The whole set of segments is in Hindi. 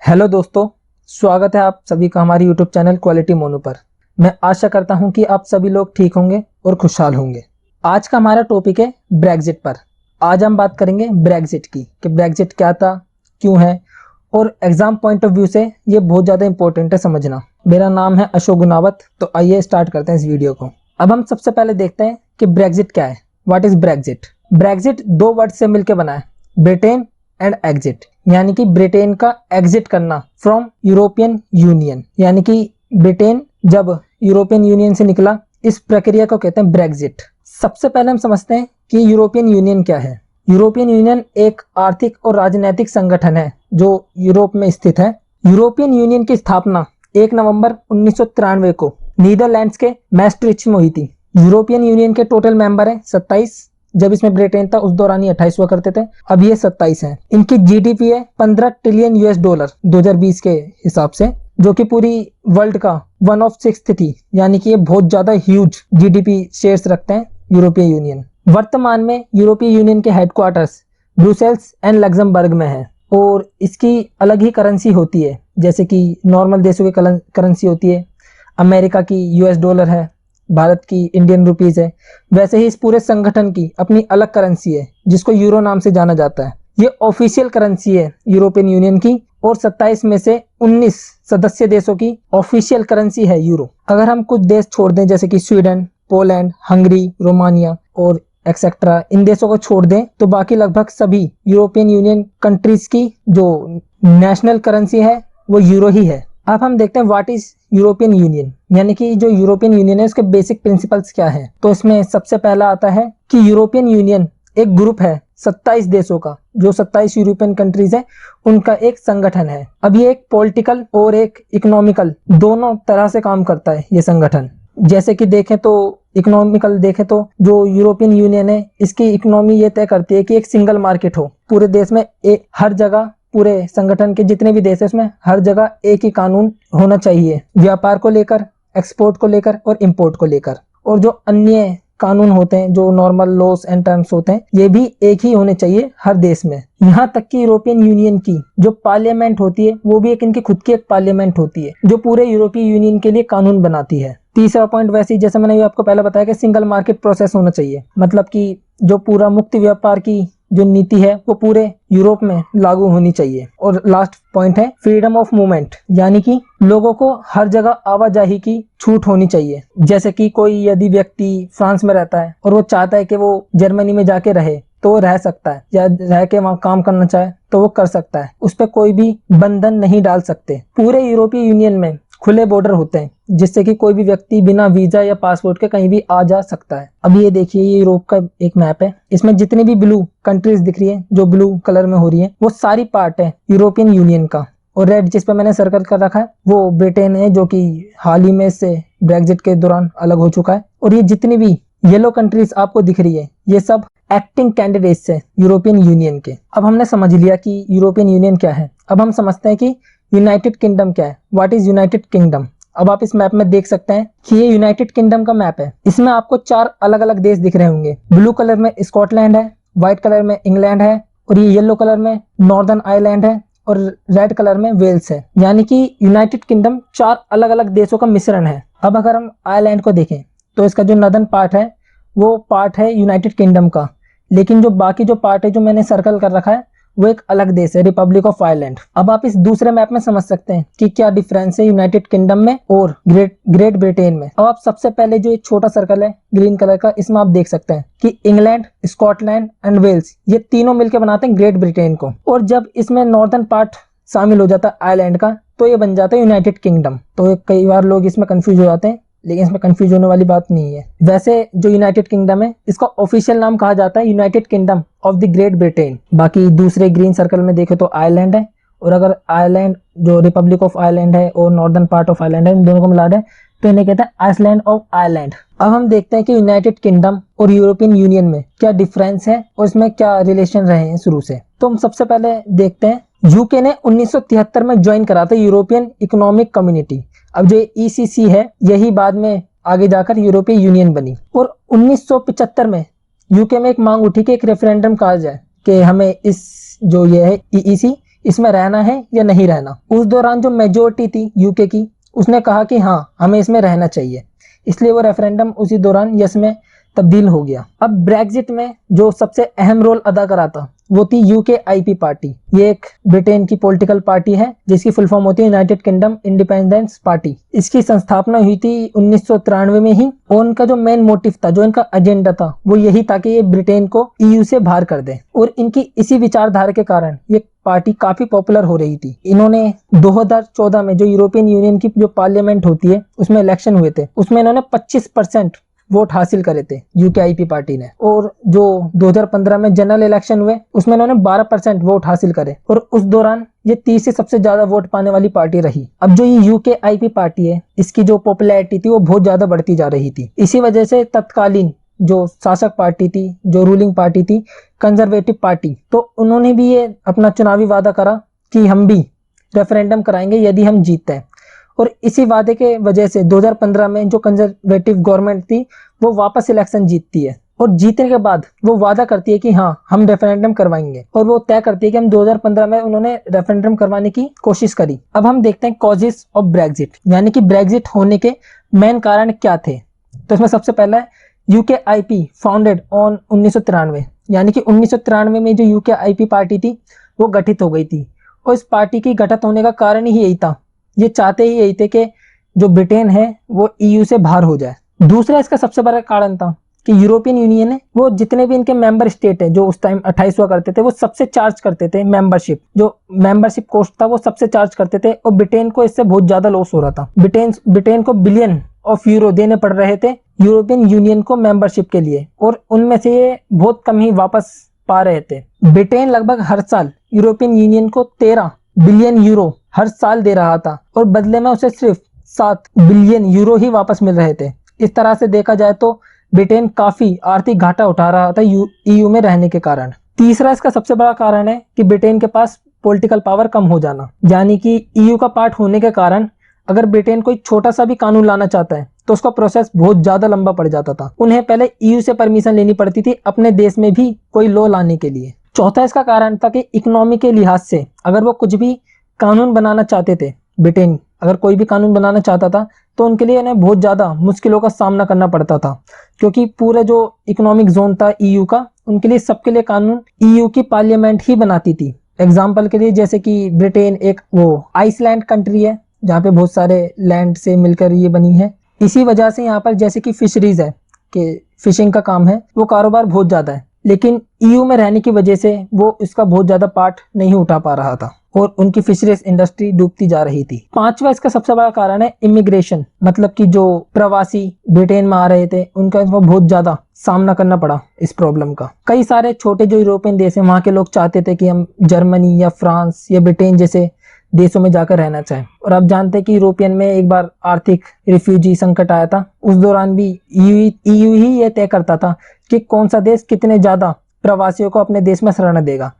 हेलो दोस्तों, स्वागत है आप सभी का हमारे यूट्यूब चैनल क्वालिटी मोनू पर। मैं आशा करता हूं कि आप सभी लोग ठीक होंगे और खुशहाल होंगे। आज का हमारा टॉपिक है ब्रेग्जिट पर। आज हम बात करेंगे ब्रेग्जिट की कि ब्रेग्जिट क्या था, क्यों है और एग्जाम पॉइंट ऑफ व्यू से ये बहुत ज़्यादा इंपॉर्टेंट है समझना। मेरा नाम है अशोक गुनावत। तो आइए स्टार्ट करते हैं इस वीडियो को। अब हम सबसे पहले देखते हैं कि ब्रेग्जिट क्या है। What is Brexit? ब्रेग्जिट दो वर्ड से मिलकर बना है, ब्रिटेन एंड एग्जिट, यानी कि ब्रिटेन का एग्जिट करना फ्रॉम यूरोपियन यूनियन, यानी कि ब्रिटेन जब यूरोपियन यूनियन से निकला, इस प्रक्रिया को कहते हैं ब्रेग्जिट। सबसे पहले हम समझते हैं कि यूरोपियन यूनियन क्या है। यूरोपियन यूनियन एक आर्थिक और राजनीतिक संगठन है जो यूरोप में स्थित है। यूरोपियन यूनियन की स्थापना 1 नवंबर 1993 को नीदरलैंड्स के मैस्ट्रिच में हुई थी। यूरोपियन यूनियन के टोटल मेंबर है 27। जब इसमें ब्रिटेन था उस दौरान ये 28 हुआ करते थे, अब ये 27 हैं। इनकी जीडीपी है 15 ट्रिलियन यूएस डॉलर 2020 के हिसाब से, जो कि पूरी वर्ल्ड का 1/6 थी, यानी कि ये बहुत ज्यादा ह्यूज जीडीपी शेयर्स रखते हैं यूरोपीय यूनियन। वर्तमान में यूरोपीय यूनियन के हेडक्वार्टर्स ब्रुसेल्स एंड लग्जमबर्ग में है और इसकी अलग ही करेंसी होती है, जैसे कि नॉर्मल देशों की करेंसी होती है। अमेरिका की यूएस डॉलर है, भारत की इंडियन रुपीज है, वैसे ही इस पूरे संगठन की अपनी अलग करेंसी है जिसको यूरो नाम से जाना जाता है। ये ऑफिशियल करेंसी है यूरोपियन यूनियन की और 27 में से 19 सदस्य देशों की ऑफिशियल करेंसी है यूरो। अगर हम कुछ देश छोड़ दें जैसे कि स्वीडन, पोलैंड, हंगरी, रोमानिया और एक्सेट्रा, इन देशों को छोड़ दें तो बाकी लगभग सभी यूरोपियन यूनियन कंट्रीज की जो नेशनल करेंसी है वो यूरो ही है। अब हम देखते हैं व्हाट इज यूरोपियन यूनियन, यानी कि जो यूरोपियन यूनियन है उसके बेसिक प्रिंसिपल्स क्या है। तो इसमें सबसे पहला आता है कि यूरोपियन यूनियन एक ग्रुप है 27 देशों का, जो 27 यूरोपियन कंट्रीज है उनका एक संगठन है। अब ये एक पॉलिटिकल और एक इकोनॉमिकल दोनों तरह से काम करता है ये संगठन। जैसे कि देखें तो इकोनॉमिकल देखें तो जो यूरोपियन यूनियन है इसकी इकोनॉमी ये तय करती है कि एक सिंगल मार्केट हो पूरे देश में, हर जगह पूरे संगठन के जितने भी देश है उसमें हर जगह एक ही कानून होना चाहिए, व्यापार को लेकर, एक्सपोर्ट को लेकर और इंपोर्ट को लेकर। और जो अन्य कानून होते हैं, जो नॉर्मल लॉस एंड टर्म्स होते हैं, ये भी एक ही होने चाहिए हर देश में। यहाँ तक कि यूरोपियन यूनियन की जो पार्लियामेंट होती है वो भी एक इनकी खुद की एक पार्लियामेंट होती है जो पूरे यूरोपीय यूनियन के लिए कानून बनाती है। तीसरा पॉइंट वैसे ही जैसे मैंने आपको पहले बताया कि सिंगल मार्केट प्रोसेस होना चाहिए, मतलब कि जो पूरा मुक्त व्यापार की जो नीति है वो पूरे यूरोप में लागू होनी चाहिए। और लास्ट पॉइंट है फ्रीडम ऑफ मूवमेंट, यानी कि लोगों को हर जगह आवाजाही की छूट होनी चाहिए। जैसे कि कोई यदि व्यक्ति फ्रांस में रहता है और वो चाहता है कि वो जर्मनी में जाके रहे तो वो रह सकता है, या रह के वहाँ काम करना चाहे तो वो कर सकता है, उस पर कोई भी बंधन नहीं डाल सकते। पूरे यूरोपीय यूनियन में खुले बॉर्डर होते हैं जिससे कि कोई भी व्यक्ति बिना वीजा या पासपोर्ट के कहीं भी आ जा सकता है। अब ये देखिए, ये यूरोप का एक मैप है, इसमें जितनी भी ब्लू कंट्रीज दिख रही है, जो ब्लू कलर में हो रही है, वो सारी पार्ट है यूरोपियन यूनियन का। और रेड जिस पे मैंने सर्कल कर रखा है वो ब्रिटेन है, जो कि हाल ही में से ब्रेग्जिट के दौरान अलग हो चुका है। और ये जितनी भी येलो कंट्रीज आपको दिख रही है ये सब एक्टिंग कैंडिडेट्स है यूरोपियन यूनियन के। अब हमने समझ लिया कि यूरोपियन यूनियन क्या है। अब हम समझते हैं कि यूनाइटेड किंगडम क्या है। What is United kingdom? अब आप इस मैप में देख सकते हैं कि ये यूनाइटेड किंगडम का मैप है। इसमें आपको 4 अलग अलग देश दिख रहे होंगे। ब्लू कलर में स्कॉटलैंड है, व्हाइट कलर में इंग्लैंड है और ये येलो कलर में नॉर्दर्न आयरलैंड है और रेड कलर में वेल्स है। यानी कि यूनाइटेड किंगडम 4 अलग अलग देशों का मिश्रण है। अब अगर हम आयरलैंड को देखें तो इसका जो नॉर्दर्न पार्ट है वो पार्ट है यूनाइटेड किंगडम का, लेकिन जो बाकी जो पार्ट है जो मैंने सर्कल कर रखा है वो एक अलग देश है, रिपब्लिक ऑफ आयरलैंड। अब आप इस दूसरे मैप में समझ सकते हैं कि क्या डिफरेंस है यूनाइटेड किंगडम में और ग्रेट ब्रिटेन में। अब आप सबसे पहले जो एक छोटा सर्कल है ग्रीन कलर का, इसमें आप देख सकते हैं कि इंग्लैंड, स्कॉटलैंड एंड वेल्स ये तीनों मिलकर बनाते हैं ग्रेट ब्रिटेन को। और जब इसमें नॉर्दर्न पार्ट शामिल हो जाता है आयरलैंड का तो ये बन जाता है यूनाइटेड किंगडम। तो कई बार लोग इसमें कंफ्यूज हो जाते हैं, लेकिन इसमें कंफ्यूज होने वाली बात नहीं है। वैसे जो यूनाइटेड किंगडम है इसका ऑफिशियल नाम कहा जाता है United kingdom of the great Britain. बाकी दूसरे ग्रीन सर्कल में देखे तो आयरलैंड है, और अगर आयरलैंड जो रिपब्लिक ऑफ आयरलैंड है और नॉर्दर्न पार्ट ऑफ आयरलैंड है, इन दोनों को मिला दे तो इन्हें कहते हैं आइसलैंड ऑफ आयरलैंड। अब हम देखते हैं कि यूनाइटेड किंगडम और यूरोपियन यूनियन में क्या डिफरेंस है और इसमें क्या रिलेशन रहे हैं शुरू से। तो हम सबसे पहले देखते हैं, यूके ने 1973 में ज्वाइन करा था यूरोपियन इकोनॉमिक कम्युनिटी। अब जो ईसीसी है यही बाद में आगे जाकर यूरोपीय यूनियन बनी। और 1975 में यूके में एक मांग उठी कि एक रेफरेंडम कहा जाए कि हमें इस जो ये है ईईसी इसमें रहना है या नहीं रहना। उस दौरान जो मेजोरिटी थी यूके की, उसने कहा कि हाँ हमें इसमें रहना चाहिए, इसलिए वो रेफरेंडम उसी दौरान यस में तब्दील हो गया। अब ब्रेक्जिट में जो सबसे अहम रोल अदा करा था वो थी यूकेआईपी पार्टी। ये एक ब्रिटेन की पॉलिटिकल पार्टी है जिसकी फुल फॉर्म होती है यूनाइटेड किंगडम इंडिपेंडेंस पार्टी। इसकी संस्थापना हुई थी 1993 में ही, और उनका जो मेन मोटिव था, जो इनका एजेंडा था, वो यही था कि ये ब्रिटेन को ईयू से बाहर कर दे। और इनकी इसी विचारधारा के कारण ये पार्टी काफी पॉपुलर हो रही थी। इन्होंने 2014 में जो यूरोपियन यूनियन की जो पार्लियामेंट होती है उसमें इलेक्शन हुए थे, उसमें इन्होंने 25% वोट हासिल करे थे यूकेआईपी पार्टी ने। और जो 2015 में जनरल इलेक्शन हुए उसमें इन्होंने 12% वोट हासिल करे, और उस दौरान ये तीसरी सबसे ज्यादा वोट पाने वाली पार्टी रही। अब जो ये यूकेआईपी पार्टी है, इसकी जो पॉपुलैरिटी थी वो बहुत ज्यादा बढ़ती जा रही थी। इसी वजह से तत्कालीन जो शासक पार्टी थी, जो रूलिंग पार्टी थी, कंजर्वेटिव पार्टी, तो उन्होंने भी ये अपना चुनावी वादा करा कि हम भी रेफरेंडम कराएंगे यदि हम जीतते हैं। और इसी वादे के वजह से 2015 में जो कंजर्वेटिव गवर्नमेंट थी वो वापस इलेक्शन जीतती है, और जीतने के बाद वो वादा करती है कि हाँ हम रेफरेंडम करवाएंगे, और वो तय करती है कि हम 2015 में उन्होंने रेफरेंडम करवाने की कोशिश करी। अब हम देखते हैं कॉजेस ऑफ ब्रेक्जिट, यानी कि ब्रेक्जिट होने के मेन कारण क्या थे। तो इसमें सबसे पहला है यूकेआईपी फाउंडेड ऑन 1993, यानी कि 1993 में जो यूकेआईपी पार्टी थी वो गठित हो गई थी। और इस पार्टी की गठित होने का कारण ही यही था, ये चाहते ही यही थे कि जो ब्रिटेन है वो ईयू से बाहर हो जाए। दूसरा इसका सबसे बड़ा कारण था कि यूरोपियन यूनियन है वो जितने भी इनके मेंबर स्टेट है, जो उस टाइम 28 हुआ करते थे, वो सबसे चार्ज करते थे मेंबरशिप, जो मेंबरशिप कॉस्ट था वो सबसे चार्ज करते थे, और ब्रिटेन को इससे बहुत ज्यादा लॉस हो रहा था। ब्रिटेन को बिलियन ऑफ यूरो देने पड़ रहे थे यूरोपियन यूनियन को मेंबरशिप के लिए, और उनमें से ये बहुत कम ही वापस पा रहे थे। ब्रिटेन लगभग हर साल यूरोपियन यूनियन को 13 बिलियन यूरो हर साल दे रहा था, और बदले में उसे सिर्फ 7 बिलियन यूरो ही वापस मिल रहे थे। इस तरह से देखा जाए तो ब्रिटेन काफी आर्थिक घाटा उठा रहा था ईयू में रहने के कारण। तीसरा इसका सबसे बड़ा कारण है कि ब्रिटेन के पास पॉलिटिकल पावर कम हो जाना, यानी कि ईयू का पार्ट होने के कारण अगर ब्रिटेन कोई छोटा सा भी कानून लाना चाहता है तो उसका प्रोसेस बहुत ज्यादा लंबा पड़ जाता था। उन्हें पहले ईयू से परमिशन लेनी पड़ती थी अपने देश में भी कोई लॉ लाने के लिए। चौथा इसका कारण था कि इकोनॉमी के लिहाज से अगर वो कुछ भी कानून बनाना चाहते थे, ब्रिटेन अगर कोई भी कानून बनाना चाहता था तो उनके लिए उन्हें बहुत ज्यादा मुश्किलों का सामना करना पड़ता था, क्योंकि पूरा जो इकोनॉमिक जोन था ईयू का, उनके लिए सबके लिए कानून ईयू की पार्लियामेंट ही बनाती थी। एग्जाम्पल के लिए जैसे कि ब्रिटेन एक वो आइसलैंड कंट्री है जहाँ पे बहुत सारे लैंड से मिलकर ये बनी है। इसी वजह से यहाँ पर जैसे कि फिशरीज है कि फिशिंग का काम है, वो कारोबार बहुत ज्यादा है, लेकिन ईयू में रहने की वजह से वो इसका बहुत ज्यादा पार्ट नहीं उठा पा रहा था और उनकी फिशरीज इंडस्ट्री डूबती जा रही थी। पांचवा इसका सबसे बड़ा कारण है इमिग्रेशन, मतलब कि जो प्रवासी ब्रिटेन में आ रहे थे उनका बहुत ज्यादा सामना करना पड़ा इस प्रॉब्लम का। कई सारे छोटे जो यूरोपियन देश हैं वहां के लोग चाहते थे कि हम जर्मनी या फ्रांस या ब्रिटेन जैसे देशों में जाकर रहना चाहें, और आप जानते हैं कि यूरोपियन में एक बार आर्थिक रिफ्यूजी संकट आया था, उस दौरान भी ईयू ही ये तय करता था कि कौन सा देश कितने ज्यादा प्रवासियों को अपने देश में शरण देगा,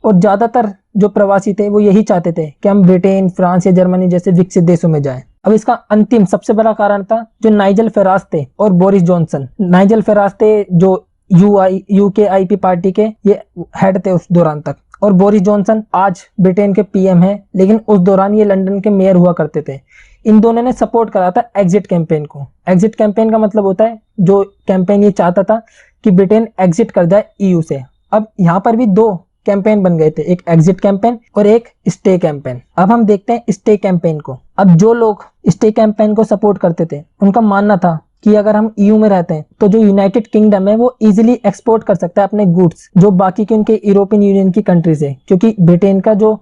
और ज्यादातर जो प्रवासी थे वो यही चाहते थे कि हम ब्रिटेन, फ्रांस या जर्मनी जैसे विकसित देशों में जाएं। अब इसका अंतिम सबसे बड़ा कारण था जो नाइजल फेराज थे और बोरिस जॉनसन। नाइजल फेराज थे जो यूकेआईपी पार्टी के ये हेड थे उस दौरान तक, और बोरिस जॉनसन आज ब्रिटेन के पीएम हैं, लेकिन उस दौरान ये लंदन के मेयर हुआ करते थे। इन दोनों ने सपोर्ट करा था एग्जिट कैंपेन को। एग्जिट कैंपेन का मतलब होता है जो कैंपेन ये चाहता था कि ब्रिटेन एग्जिट कर जाए ईयू से। अब यहाँ पर भी दो कैंपेन बन गए थे, एक एग्जिट कैंपेन और एक स्टे कैंपेन। अब हम देखते हैं स्टे कैंपेन को। अब जो लोग स्टे कैंपेन को सपोर्ट करते थे उनका मानना था कि अगर हम ईयू में रहते हैं तो जो यूनाइटेड किंगडम है वो इजीली एक्सपोर्ट कर सकता है अपने गुड्स जो बाकी के उनके यूरोपियन यूनियन की कंट्रीज है, क्योंकि ब्रिटेन का जो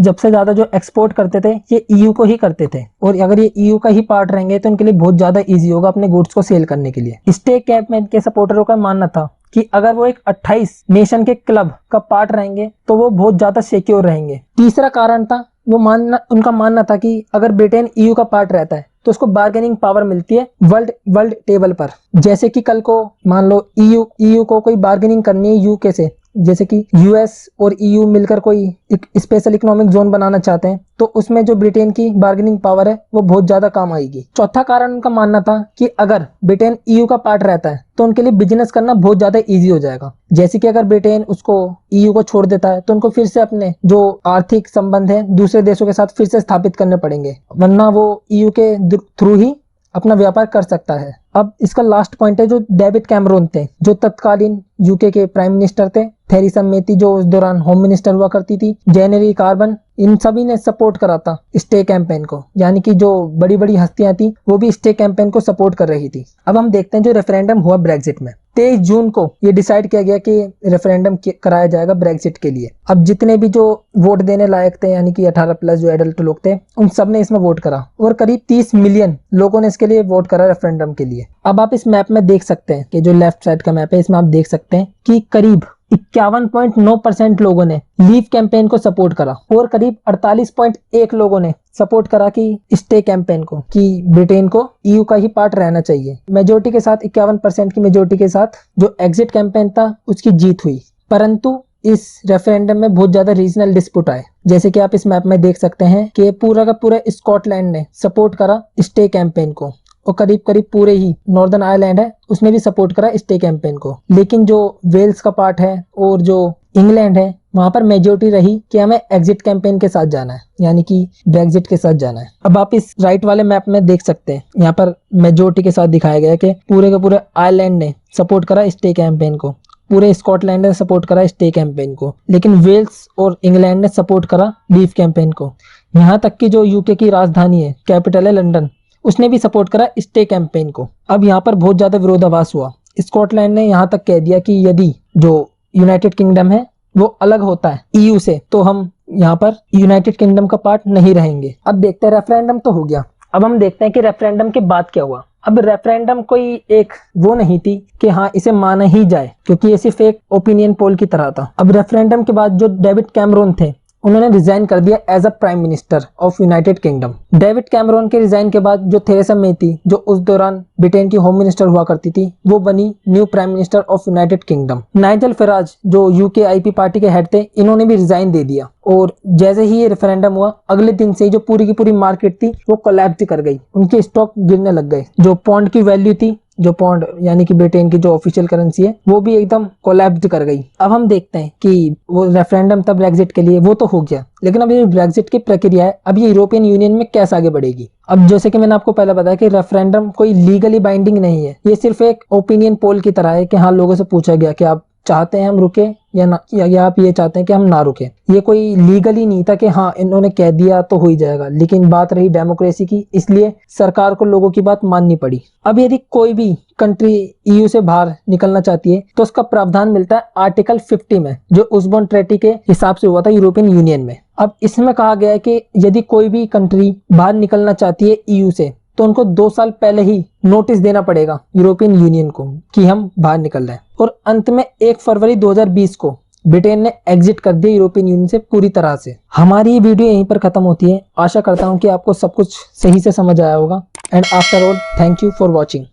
सबसे ज्यादा जो एक्सपोर्ट करते थे ये ईयू को ही करते थे, और अगर ये ईयू का ही पार्ट रहेंगे तो उनके लिए बहुत ज्यादा ईजी होगा अपने गुड्स को सेल करने के लिए। स्टे कैंपेन के सपोर्टरों का मानना था कि अगर वो एक 28 नेशन के क्लब का पार्ट रहेंगे तो वो बहुत ज्यादा सिक्योर रहेंगे। तीसरा कारण था उनका मानना था कि अगर ब्रिटेन ईयू का पार्ट रहता है तो उसको बार्गेनिंग पावर मिलती है वर्ल्ड टेबल पर। जैसे कि कल को मान लो ईयू को कोई बार्गेनिंग करनी है यूके से जैसे कि यूएस और ईयू मिलकर कोई एक स्पेशल इकोनॉमिक जोन बनाना चाहते हैं, तो उसमें जो ब्रिटेन की बार्गेनिंग पावर है वो बहुत ज्यादा काम आएगी। चौथा कारण उनका मानना था कि अगर ब्रिटेन ईयू का पार्ट रहता है तो उनके लिए बिजनेस करना बहुत ज्यादा इजी हो जाएगा। जैसे कि अगर ब्रिटेन उसको ईयू को छोड़ देता है तो उनको फिर से अपने जो आर्थिक संबंध है दूसरे देशों के साथ फिर से स्थापित करने पड़ेंगे, वरना वो ईयू के थ्रू ही अपना व्यापार कर सकता है। अब इसका लास्ट पॉइंट है जो डेविड कैमरून थे, जो तत्कालीन यूके के प्राइम मिनिस्टर थे, थेरेसा मे थी जो उस दौरान होम मिनिस्टर हुआ करती थी, जेनेरी कार्बन, इन सभी ने सपोर्ट करा था स्टे कैंपेन को। यानी कि जो बड़ी बड़ी हस्तियां थी वो भी स्टे कैंपेन को सपोर्ट कर रही थी। अब हम देखते हैं जो रेफरेंडम हुआ ब्रेग्जिट में। 23 जून को ये डिसाइड किया गया कि रेफरेंडम कराया जाएगा ब्रेग्जिट के लिए। अब जितने भी जो वोट देने लायक थे, यानी कि 18 प्लस जो एडल्ट लोग थे, उन सब ने इसमें वोट करा और करीब 30 मिलियन लोगों ने इसके लिए वोट करा रेफरेंडम के लिए। अब आप इस मैप में देख सकते हैं कि जो लेफ्ट साइड का मैप है इसमें आप देख सकते हैं कि करीब 51.9% लोगों ने लीव कैंपेन को सपोर्ट करा और करीब 48.1 लोगों ने सपोर्ट करा कि स्टे कैंपेन को, कि ब्रिटेन को ईयू का ही पार्ट रहना चाहिए। मेजोरिटी के साथ 51% की मेजोरिटी के साथ जो एग्जिट कैंपेन था उसकी जीत हुई। परंतु इस रेफरेंडम में बहुत ज्यादा रीजनल डिस्प्यूट आए। जैसे कि आप इस मैप में देख सकते हैं कि पूरा का पूरा स्कॉटलैंड ने सपोर्ट करा स्टे कैंपेन को और करीब करीब पूरे ही नॉर्दर्न आयरलैंड है उसने भी सपोर्ट करा स्टे कैंपेन को। लेकिन जो वेल्स का पार्ट है और जो इंग्लैंड है वहां पर मेजोरिटी रही कि हमें एग्जिट कैंपेन के साथ जाना है, यानी कि ब्रेग्जिट के साथ जाना है। अब आप इस राइट वाले मैप में देख सकते हैं, यहाँ पर मेजोरिटी के साथ दिखाया गया कि पूरे के पूरे आयरलैंड ने सपोर्ट करा स्टे कैंपेन को, पूरे स्कॉटलैंड ने सपोर्ट करा स्टे कैंपेन को, लेकिन वेल्स और इंग्लैंड ने सपोर्ट करा लीव कैंपेन को। यहाँ तक कि जो यूके की राजधानी है, कैपिटल है लंदन, उसने भी सपोर्ट करा स्टे कैंपेन को। अब यहाँ पर बहुत ज्यादा विरोधाभास हुआ। स्कॉटलैंड ने यहाँ तक कह दिया कि यदि जो यूनाइटेड किंगडम है वो अलग होता है ईयू से तो हम यहाँ पर यूनाइटेड किंगडम का पार्ट नहीं रहेंगे। अब देखते हैं, रेफरेंडम तो हो गया, अब हम देखते हैं कि रेफरेंडम के बाद क्या हुआ। अब रेफरेंडम कोई एक वो नहीं थी कि हाँ इसे माना ही जाए, क्योंकि ये सिर्फ एक ओपिनियन पोल की तरह था। अब रेफरेंडम के बाद जो डेविड कैमरून थे उन्होंने रिजाइन कर दिया as a prime minister of United Kingdom. David Cameron के रिजाइन के बाद जो थेरेसा मे थी, जो उस दौरान ब्रिटेन की होम मिनिस्टर हुआ करती थी, वो बनी new prime minister of United kingdom. Nigel Farage जो यूकेआईपी पार्टी के हेड थे, इन्होंने भी रिजाइन दे दिया। और जैसे ही ये रेफरेंडम हुआ अगले दिन से जो पूरी की पूरी मार्केट थी वो कोलैप्स कर गई, उनके स्टॉक गिरने लग गए। जो पौंड की वैल्यू थी, जो पौंड यानी कि ब्रिटेन की जो ऑफिशियल करेंसी है, वो भी एकदम कोलैप्स कर गई। अब हम देखते हैं कि वो रेफरेंडम तब ब्रेग्जिट के लिए वो तो हो गया, लेकिन अब ये ब्रेग्जिट की प्रक्रिया है, अब ये यूरोपियन यूनियन में कैसे आगे बढ़ेगी। अब जैसे कि मैंने आपको पहले बताया कि रेफरेंडम कोई लीगली बाइंडिंग नहीं है, ये सिर्फ एक ओपिनियन पोल की तरह है कि हाँ लोगों से पूछा गया कि आप चाहते हैं हम रुके या ना, या आप ये चाहते हैं कि हम ना रुके। ये कोई लीगली नहीं था कि हाँ इन्होंने कह दिया तो हो ही जाएगा, लेकिन बात रही डेमोक्रेसी की, इसलिए सरकार को लोगों की बात माननी पड़ी। अब यदि कोई भी कंट्री ईयू से बाहर निकलना चाहती है तो उसका प्रावधान मिलता है आर्टिकल 50 में, जो उसबॉर्न ट्रीटी के हिसाब से हुआ था यूरोपियन यूनियन में। अब इसमें कहा गया है कि यदि कोई भी कंट्री बाहर निकलना चाहती है ईयू से तो उनको 2 साल पहले ही नोटिस देना पड़ेगा यूरोपियन यूनियन को कि हम बाहर निकल रहे हैं। और अंत में 1 फरवरी 2020 को ब्रिटेन ने एग्जिट कर दिया यूरोपियन यूनियन से पूरी तरह से। हमारी ये वीडियो यहीं पर खत्म होती है। आशा करता हूँ कि आपको सब कुछ सही से समझ आया होगा। And after all, thank you for watching.